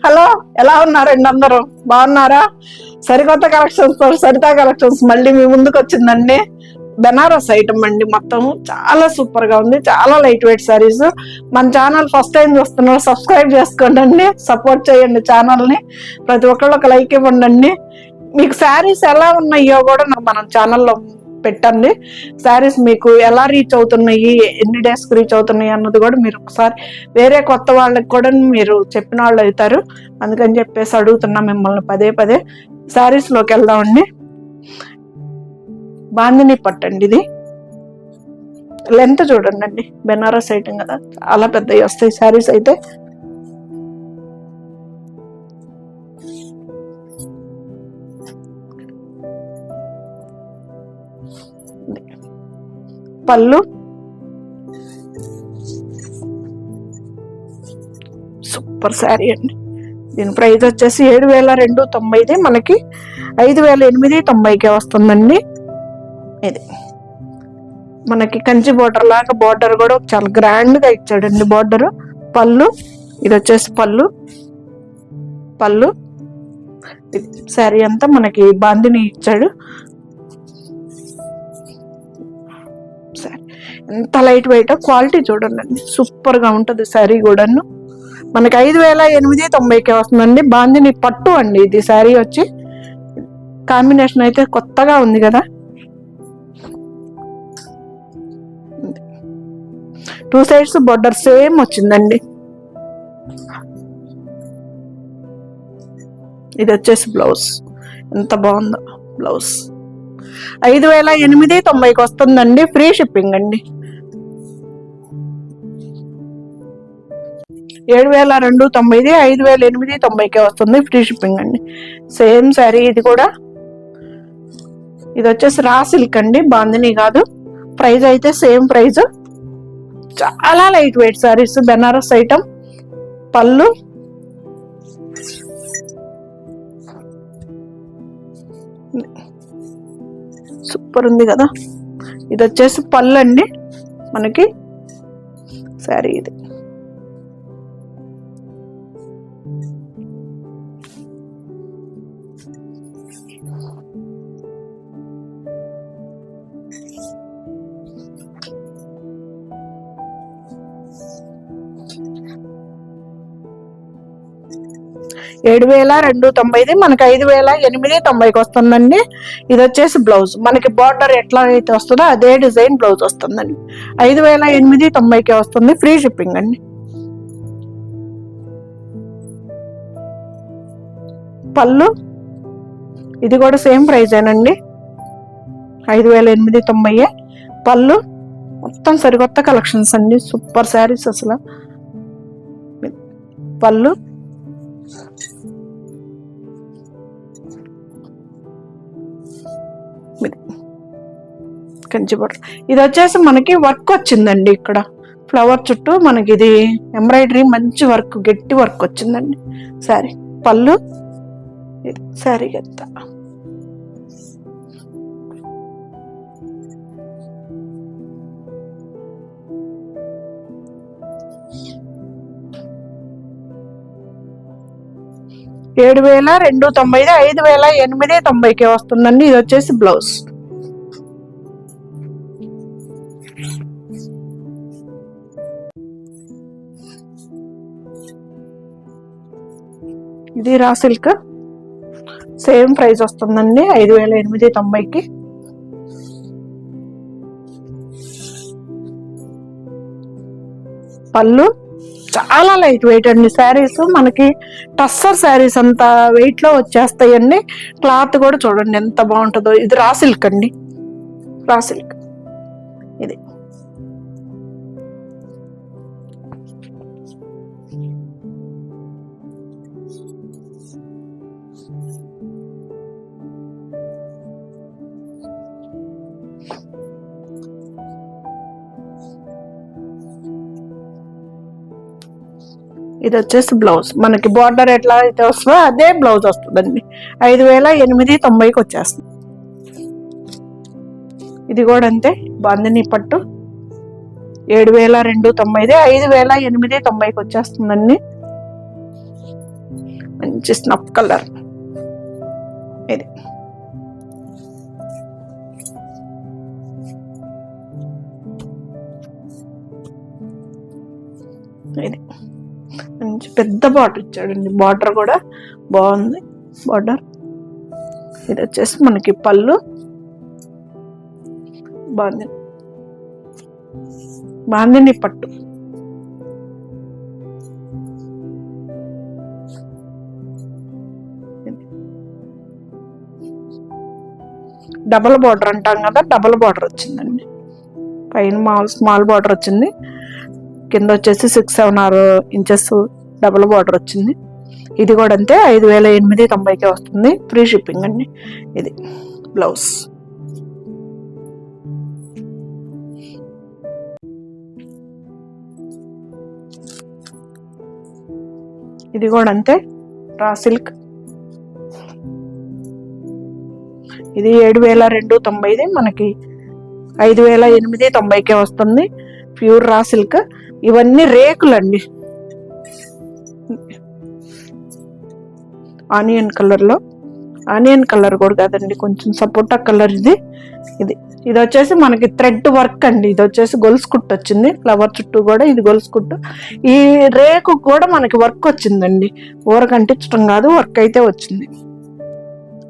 Hello, ఎలా ఉన్నారండి? అందరూ బాగున్నారా? సరికొత్త కలెక్షన్స్ తో సరితా కలెక్షన్స్ మళ్ళీ మీ ముందుకు వచ్చిందండి. బెనారస్ ఐటమ్ అండి. మొత్తం చాలా సూపర్ గా ఉంది. చాలా లైట్ వెయిట్ సారీస్. మన ఛానల్ ఫస్ట్ టైం చూస్తున్నారు, సబ్స్క్రైబ్ చేసుకోండి, సపోర్ట్ చేయండి ఛానల్ ని. ప్రతి ఒక్కళ్ళు ఒక లైక్ ఇవ్వండి. మీకు శారీస్ ఎలా ఉన్నాయో కూడా మన ఛానల్లో పెట్టండి. శారీస్ మీకు ఎలా రీచ్ అవుతున్నాయి, ఎన్ని డేస్ కి రీచ్ అవుతున్నాయి అన్నది కూడా మీరు ఒకసారి వేరే కొత్త వాళ్ళకి కూడా మీరు చెప్పిన వాళ్ళు అవుతారు. అందుకని చెప్పేసి అడుగుతున్నా మిమ్మల్ని పదే పదే. శారీస్ లోకి వెళ్దామండి. బాందిని పట్టండి. ఇది లెంత్ చూడండి, బెనారస్ ఐటమ్ కదా, చాలా పెద్దవి వస్తాయి శారీస్ అయితే. పళ్ళు సూపర్ శారీ అండి. దీని ప్రైస్ వచ్చేసి 7,290, మనకి 5,890కే వస్తుందండి. ఇది మనకి కంచి బోర్డర్ లాగా, బోర్డర్ కూడా చాలా గ్రాండ్ గా ఇచ్చాడండి బోర్డర్. పళ్ళు, ఇది వచ్చేసి పళ్ళు శారీ అంతా మనకి బాందిని ఇచ్చాడు. ఎంత లైట్ వెయిట్, క్వాలిటీ చూడండి, సూపర్ గా ఉంటది శారీ కూడాను. మనకి 5,890కే వస్తుందండి. బాందిని పట్టు అండి ఇది శారీ వచ్చి. కాంబినేషన్ అయితే కొత్తగా ఉంది కదా. 2 సైడ్స్ బోర్డర్ సేమ్ వచ్చిందండి. ఇది వచ్చేసి బ్లౌజ్, ఎంత బాగుందో బ్లౌజ్. 5,890కి వస్తుందండి. ఫ్రీ షిప్పింగ్ అండి. 7,290, 5,890కే వస్తుంది. ఫ్రీ షిప్పింగ్ అండి. సేమ్ శారీ ఇది కూడా. ఇది వచ్చేసి రా సిల్క్ అండి, బాందిని కాదు. ప్రైస్ అయితే సేమ్ ప్రైస్. చాలా light weight saris, Banaras item. పళ్ళు, సూపర్ ఉంది కదా. ఇది వచ్చేసి పళ్ళు అండి మనకి శారీ. ఇది 7,290, మనకి 5,890కి వస్తుందండి. ఇది వచ్చేసి బ్లౌజ్, మనకి బార్డర్ ఎట్లా అయితే వస్తుందో అదే డిజైన్ బ్లౌజ్ వస్తుందండి. 5,890కే వస్తుంది. ఫ్రీ షిప్పింగ్ అండి. పళ్ళు, ఇది కూడా సేమ్ ప్రైజేనండి, 5,890. పళ్ళు మొత్తం సరికొత్త కలెక్షన్స్ అండి, సూపర్ శారీస్ అసలు. పళ్ళు, కంచి బోర్డర్. ఇది వచ్చేసి మనకి వర్క్ వచ్చిందండి ఇక్కడ ఫ్లవర్ చుట్టూ. మనకి ఇది ఎంబ్రాయిడరీ మంచి వర్క్, గట్టి వర్క్ వచ్చిందండి శారీ. పళ్ళు, శారీ ఎంత 7,290, 5,890కే వస్తుందండి. ఇది వచ్చేసి బ్లౌజ్. ఇది రా సిల్క్, సేమ్ ప్రైస్ వస్తుందండి, 5,890కి. పళ్ళు చాలా లైట్ వెయిట్ అండి శారీస్. మనకి టస్సర్ శారీస్ అంత వెయిట్ లో వచ్చేస్తాయండి. క్లాత్ కూడా చూడండి ఎంత బాగుంటుందో. ఇది రా సిల్క్ అండి, రా సిల్క్. ఇది ఇది వచ్చేసి బ్లౌజ్, మనకి బార్డర్ ఎట్లా అయితే వస్తుందో అదే బ్లౌజ్ వస్తుందండి. 5,890కి వచ్చేస్తుంది. ఇది కూడా అంతే, బాందిని పట్టు. 7,290, 5,890కి వచ్చేస్తుందండి. మంచి స్నఫ్ కలర్. ఇది ఇది మంచి పెద్ద బార్డర్ ఇచ్చాడండి. బార్డర్ కూడా బాగుంది. బార్డర్ ఇది వచ్చేసి మనకి పళ్ళు. బాందిని పట్టు. డబల్ బార్డర్ అంటాం కదా, డబల్ బార్డర్ వచ్చిందండి. పైన స్మాల్ బార్డర్ వచ్చింది, కింద వచ్చేసి 6-7 ఇంచెస్ డబల్ బార్డర్ వచ్చింది. ఇది కూడా అంతే 5,890కే వస్తుంది, ఫ్రీ షిప్పింగ్ అండి. ఇది బ్లౌజ్. ఇది కూడా అంతే రా సిల్క్. ఇది 7,290, మనకి 5,890కే వస్తుంది, ప్యూర్ రా సిల్క్. ఇవన్నీ రేకులండి, ఆనియన్ కలర్లో. ఆనియన్ కలర్ కూడా కాదండి, కొంచెం సపోటా కలర్. ఇది ఇది ఇది వచ్చేసి మనకి థ్రెడ్ వర్క్ అండి. ఇది వచ్చేసి గొలుసు కుట్టు వచ్చింది, ఫ్లవర్ చుట్టూ కూడా ఇది గొలుసు కుట్టు. ఈ రేకు కూడా మనకి వర్క్ వచ్చిందండి, ఊరకంటించడం కాదు, వర్క్ అయితే వచ్చింది.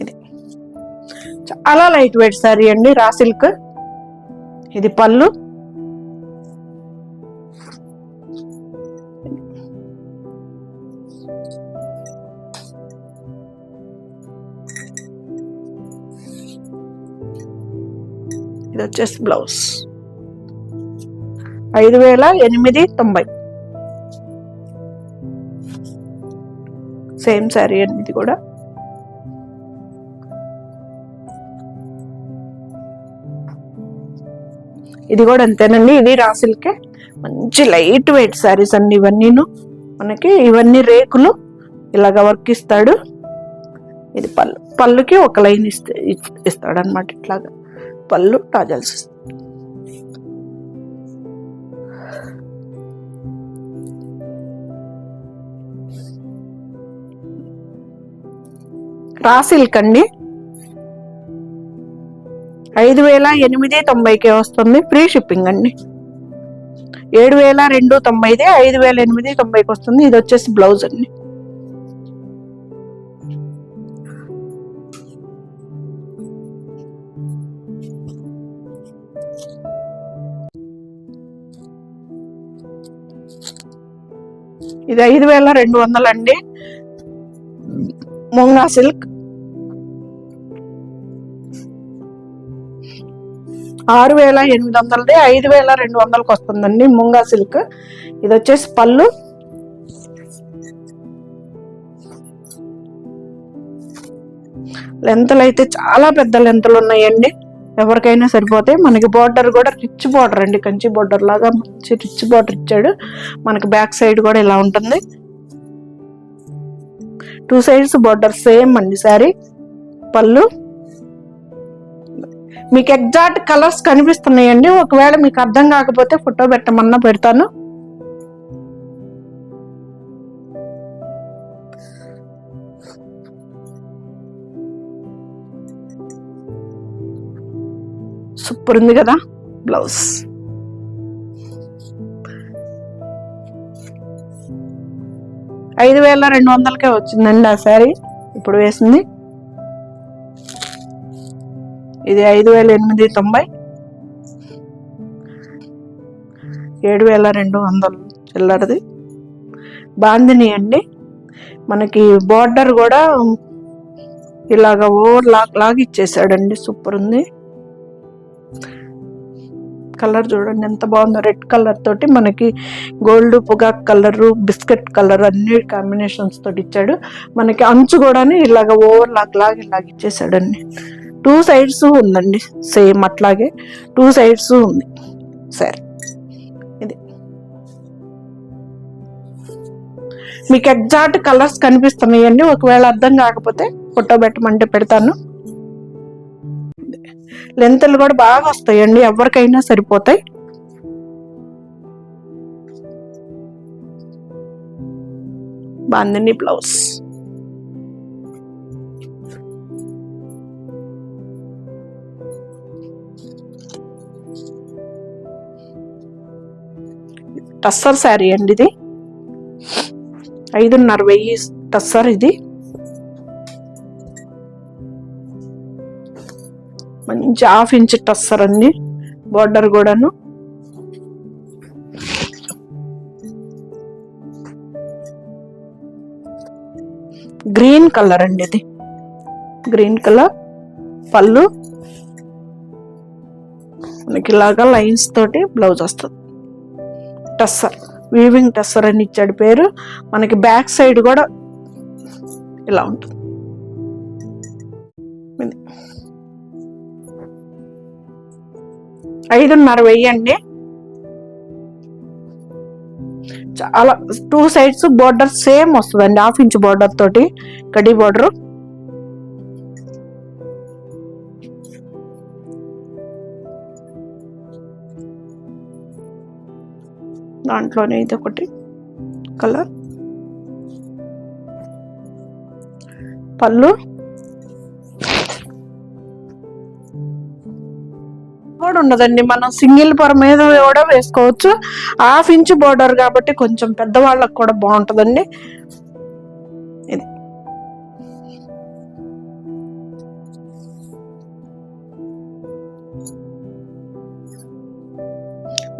ఇది చాలా లైట్ వెయిట్ సారీ అండి, రా సిల్క్. ఇది పళ్ళు. ఇది వచ్చేసి బ్లౌజ్. 5,890 సేమ్ శారీ అండి. ఇది కూడా అంతేనండి. ఇది రా సిల్కే, మంచి లైట్ వెయిట్ శారీస్ అండి ఇవన్నీను. మనకి ఇవన్నీ రేకులు, ఇలాగ వర్క్ ఇస్తాడు. ఇది పళ్ళు. పళ్ళుకి ఒక లైన్ ఇస్తాడు అనమాట, ఇట్లాగా పళ్ళు టాజల్స్. రా సిల్క్ అండి, 5,890కే వస్తుంది, ఫ్రీ షిప్పింగ్ అండి. 7,290, 5,890కి వస్తుంది. ఇది వచ్చేసి బ్లౌజ్ అండి. ఇది 5,200 అండి, ముంగా సిల్క్. 6,800, 5,200కి వస్తుందండి ముంగా సిల్క్. ఇది వచ్చేసి పళ్ళు. లెంతలు అయితే చాలా పెద్ద లెంతలు ఉన్నాయండి, ఎవరికైనా సరిపోతాయి. మనకి బార్డర్ కూడా రిచ్ బార్డర్ అండి, కంచి బార్డర్ లాగా మంచి రిచ్ బార్డర్ ఇచ్చాడు. మనకి బ్యాక్ సైడ్ కూడా ఇలా ఉంటుంది, 2 సైడ్స్ బార్డర్ సేమ్ అండి శారీ. పళ్ళు. మీకు ఎగ్జాక్ట్ కలర్స్ కనిపిస్తున్నాయండి, ఒకవేళ మీకు అర్థం కాకపోతే ఫోటో పెట్టమన్నా పెడతాను. సూపర్ ఉంది కదా బ్లౌజ్. 5,200కే వచ్చిందండి ఆ శారీ ఇప్పుడు వేసింది. ఇది 5,890, 7,200 చిల్లరది. బాందిని అండి, మనకి బార్డర్ కూడా ఇలాగ ఓవర్ లాగా ఇచ్చేసాడండి, సూపర్ ఉంది. కలర్ చూడండి ఎంత బాగుందో, రెడ్ కలర్ తోటి మనకి గోల్డ్ పొగాక్ కలర్, బిస్కెట్ కలర్ అన్ని కాంబినేషన్స్ తోటి ఇచ్చాడు. మనకి అంచు కూడా ఇలాగ ఓవర్ లాగా ఇలాగ ఇచ్చేసాడండి. 2 సైడ్స్ ఉందండి సేమ్ అట్లాగే, 2 సైడ్స్ ఉంది సరే. ఇది మీకు ఎగ్జాక్ట్ కలర్స్ కనిపిస్తున్నాయండి, ఒకవేళ అర్థం కాకపోతే ఫోటో పెట్టమంటే పెడతాను. లెంతలు కూడా బాగా వస్తాయండి, ఎవరికైనా సరిపోతాయి. బాందిని బ్లౌజ్. టస్సర్ శారీ అండి ఇది, 5,500 టస్సర్. ఇది మంచి 1/2 ఇంచ్ టస్సర్ అండి. బార్డర్ కూడాను గ్రీన్ కలర్ అండి. ఇది గ్రీన్ కలర్. పళ్ళు మనకి ఇలాగా లైన్స్ తోటి బ్లౌజ్ వస్తుంది. టస్సర్, వీవింగ్ టస్సర్ అని ఇచ్చాడు పేరు. మనకి బ్యాక్ సైడ్ కూడా ఇలా ఉంటుంది. 5,500 అండి. చాలా 2 సైడ్స్ బోర్డర్ సేమ్ వస్తుందండి, 1/2 ఇంచ్ బోర్డర్ తోటి, కడి బోర్డర్. దాంట్లోనే ఇది ఒకటి కలర్. పళ్ళు కూడా ఉండదండి, మనం సింగిల్ పొర మీద కూడా వేసుకోవచ్చు. 1/2 ఇంచ్ బోర్డర్ కాబట్టి కొంచెం పెద్దవాళ్ళకి కూడా బాగుంటుందండి. ఇది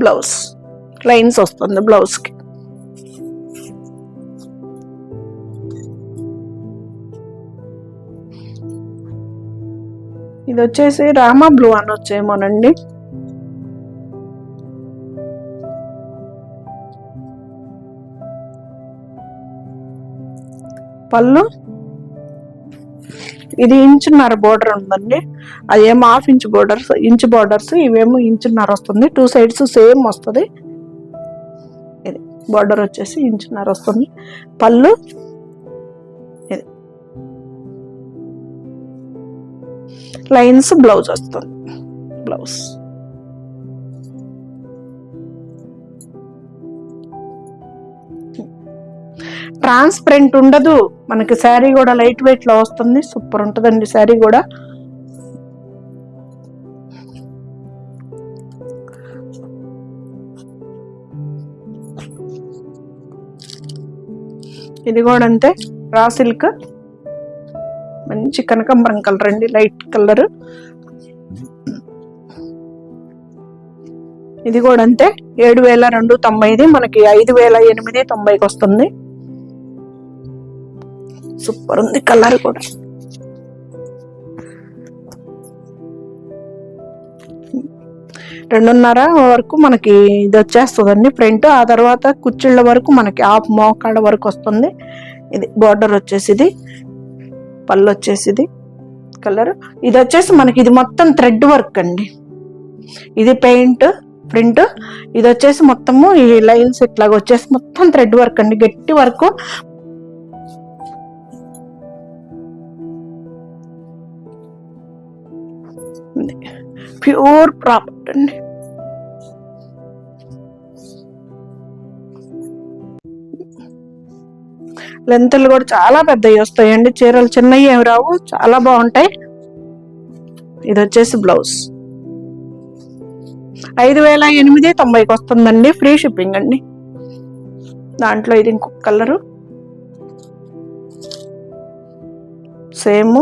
బ్లౌజ్, లైన్స్ వస్తుంది బ్లౌజ్ కి. ఇది వచ్చేసి రామా బ్లూ అని వచ్చేమోనండి. పళ్ళు ఇది 1.5 ఇంచ్ బోర్డర్ ఉందండి. అదేమో 1/2 ఇంచ్ బోర్డర్స్, ఇంచ్ బోర్డర్స్, ఇవేమో 1.5 ఇంచ్ వస్తుంది. 2 సైడ్స్ సేమ్ వస్తుంది. ఇది బోర్డర్ వచ్చేసి 1.5 ఇంచ్ వస్తుంది. పళ్ళు ఇది లైన్స్ బ్లౌజ్ వస్తుంది. బ్లౌజ్ ట్రాన్స్పరెంట్ ఉండదు మనకి. శారీ కూడా లైట్ వెయిట్ లో వస్తుంది. సూపర్ ఉంటుందండి శారీ కూడా. ఇది కూడా అంతే, రా సిల్క్, మంచి కనకాంబరం కలర్ అండి, లైట్ కలర్. ఇది కూడా అంతే, 7,290, మనకి 5,890కి వస్తుంది. సూపర్ ఉంది కలర్ కూడా. రెండున్నర వరకు మనకి ఇది వచ్చేస్తుందండి ఫ్రంట్. ఆ తర్వాత కుచ్చిళ్ళ వరకు మనకి హాఫ్ మోకాళ్ళ వరకు వస్తుంది. ఇది బార్డర్ వచ్చేసి, ఇది పళ్ళు వచ్చేసి, ఇది కలర్. ఇది వచ్చేసి మనకి ఇది మొత్తం థ్రెడ్ వర్క్ అండి. ఇది పెయింట్ ప్రింట్. ఇది వచ్చేసి మొత్తము ఈ లైన్స్ ఇట్లాగ వచ్చేసి మొత్తం థ్రెడ్ వర్క్ అండి, గట్టి వర్క్. ప్యూర్ ప్రాపర్టీ అండి. లెంత్లు కూడా చాలా పెద్దవి వస్తాయండి. చీరలు చిన్నవి ఏమి రావు, చాలా బాగుంటాయి. ఇది వచ్చేసి బ్లౌజ్ 5,890కి వస్తుందండి, ఫ్రీ షిప్పింగ్ అండి. దాంట్లో ఇది ఇంకొక కలరు సేమ్.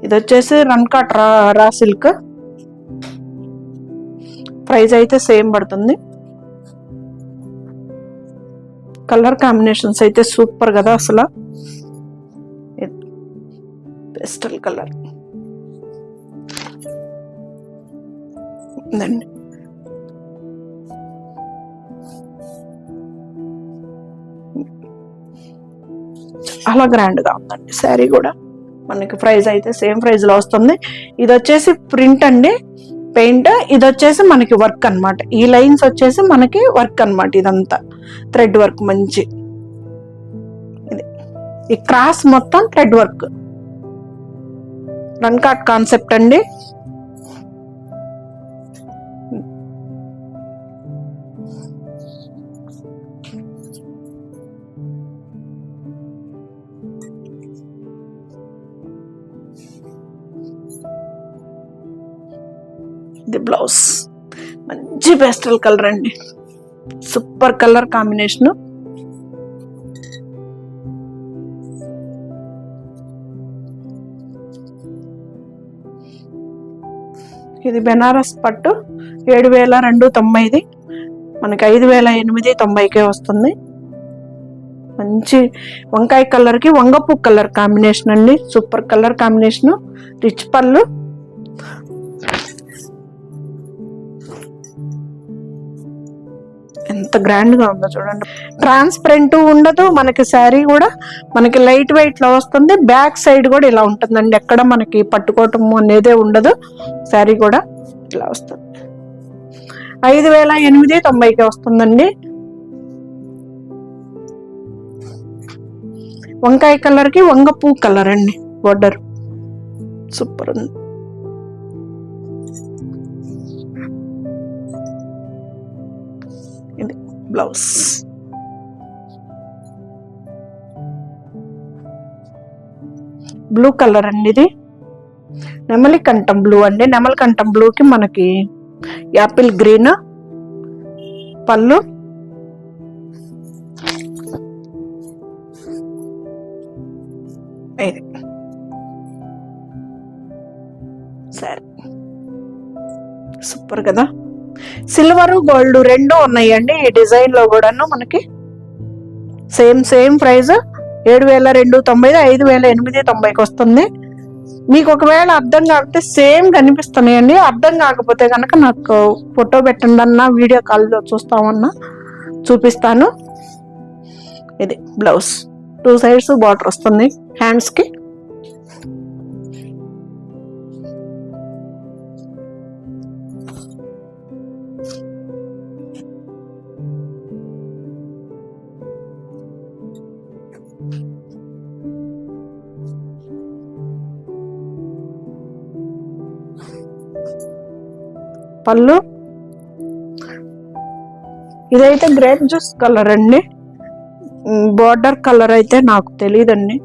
ఇది వచ్చేసి రన్కాట్ రా సిల్క్. ప్రైస్ అయితే సేమ్ పడుతుంది. కలర్ కాంబినేషన్స్ అయితే సూపర్ కదా అసలు. పేస్టల్ కలర్ ఉందండి. చాలా గ్రాండ్ గా ఉందండి శారీ కూడా. మనకి ప్రైస్ అయితే సేమ్ ప్రైస్ లో వస్తుంది. ఇది వచ్చేసి ప్రింట్ అండి, పెయింట్. ఇది వచ్చేసి మనకి వర్క్ అన్నమాట. ఈ లైన్స్ వచ్చేసి మనకి వర్క్ అన్నమాట. ఇదంతా థ్రెడ్ వర్క్ మంచి. ఇది ఈ క్రాస్ మొత్తం thread work, rangkat concept అండి. ఇది బ్లౌజ్, మంచి పేస్టల్ కలర్ అండి, సూపర్ కలర్ కాంబినేషన్. ఇది బెనారస్ పట్టు 7,290, మనకి 5,890కే వస్తుంది. మంచి వంకాయ కలర్ కి వంగపూ కలర్ కాంబినేషన్ అండి, సూపర్ కలర్ కాంబినేషన్. రిచ్ పళ్ళు, ఎంత గ్రాండ్ గా ఉందో చూడండి. ట్రాన్స్పరెంట్ ఉండదు మనకి, శారీ కూడా మనకి లైట్ వెయిట్ లో వస్తుంది. బ్యాక్ సైడ్ కూడా ఇలా ఉంటుందండి, ఎక్కడ మనకి పట్టుకోవటం అనేదే ఉండదు. శారీ కూడా ఇలా వస్తుంది. 5,890కి వస్తుందండి. వంకాయ కలర్ కి వంగపూ కలర్ అండి బోర్డర్, సూపర్ ఉంది. ఇది బ్లౌజ్. బ్లూ కలర్ అండి, ఇది నెమలి కంఠం బ్లూ అండి. నెమలి కంఠం బ్లూకి మనకి యాపిల్ గ్రీన్ పళ్ళు, ఇది సరే సూపర్ కదా. సిల్వర్ గోల్డ్ రెండు ఉన్నాయండి ఈ డిజైన్ లో కూడాను. మనకి సేమ్ ప్రైస్ 7,290, 5,890కి వస్తుంది. మీకు ఒకవేళ అర్థం కాకపోతే సేమ్ కనిపిస్తున్నాయండి, అర్థం కాకపోతే కనుక నాకు ఫోటో పెట్టండి అన్నా, వీడియో కాల్లో చూస్తామన్నా చూపిస్తాను. ఇది బ్లౌజ్, 2 సైడ్స్ బార్డర్ వస్తుంది హ్యాండ్స్ కి. పళ్ళు, ఇదైతే గ్రేప్ జ్యూస్ కలర్ అండి. బార్డర్ కలర్ అయితే నాకు తెలియదండి,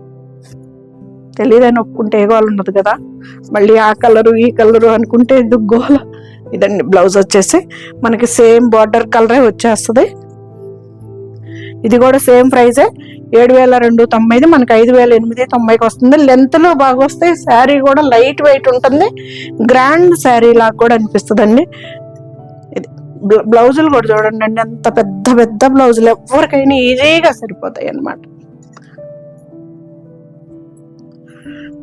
తెలియదని ఒప్పుకుంటే ఏగోలు ఉండదు కదా, మళ్ళీ ఆ కలరు ఈ కలరు అనుకుంటే ఎందుకు గోల. ఇదండి బ్లౌజ్ వచ్చేసి మనకి సేమ్ బార్డర్ కలరే వచ్చేస్తుంది. ఇది కూడా సేమ్ ప్రైజే, 7,290, మనకి 5,890కి వస్తుంది. లెంత్ లో బాగా వస్తాయి, శారీ కూడా లైట్ వెయిట్ ఉంటుంది, గ్రాండ్ శారీ లాగా కూడా అనిపిస్తుంది అండి. ఇది బ్లౌజులు కూడా చూడండి అండి, అంత పెద్ద పెద్ద బ్లౌజులు ఎవరికైనా ఈజీగా సరిపోతాయి అన్నమాట.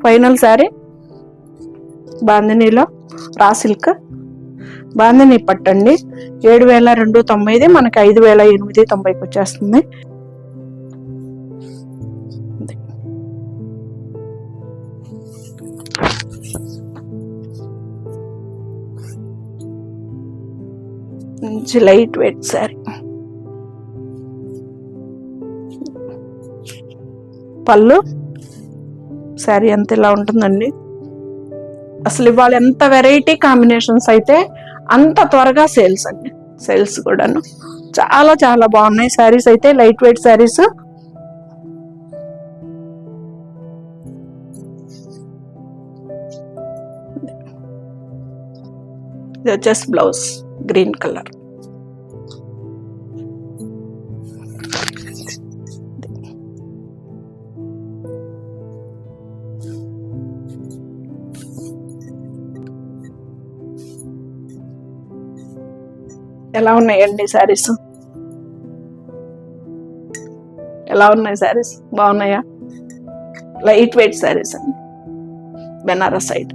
Final sari బాందినీలో raw silk bandhani పట్టండి, 7,290, మనకి 5,890కి వచ్చేస్తుంది. మంచి లైట్ వెయిట్ శారీ. పళ్ళు, శారీ అంత ఇలా ఉంటుందండి. అసలు ఇవాళ ఎంత వెరైటీ కాంబినేషన్స్ అయితే అంత త్వరగా సేల్స్ అండి, సేల్స్ కూడాను చాలా చాలా బాగున్నాయి శారీస్ అయితే, లైట్ వెయిట్ శారీస్. ఇది వచ్చేసి బ్లౌజ్ గ్రీన్ కలర్. ఎలా ఉన్నాయండి శారీస్, ఎలా ఉన్నాయి శారీస్, బాగున్నాయా? లైట్ వెయిట్ శారీస్ అండి, బెనారస్ సైడ్.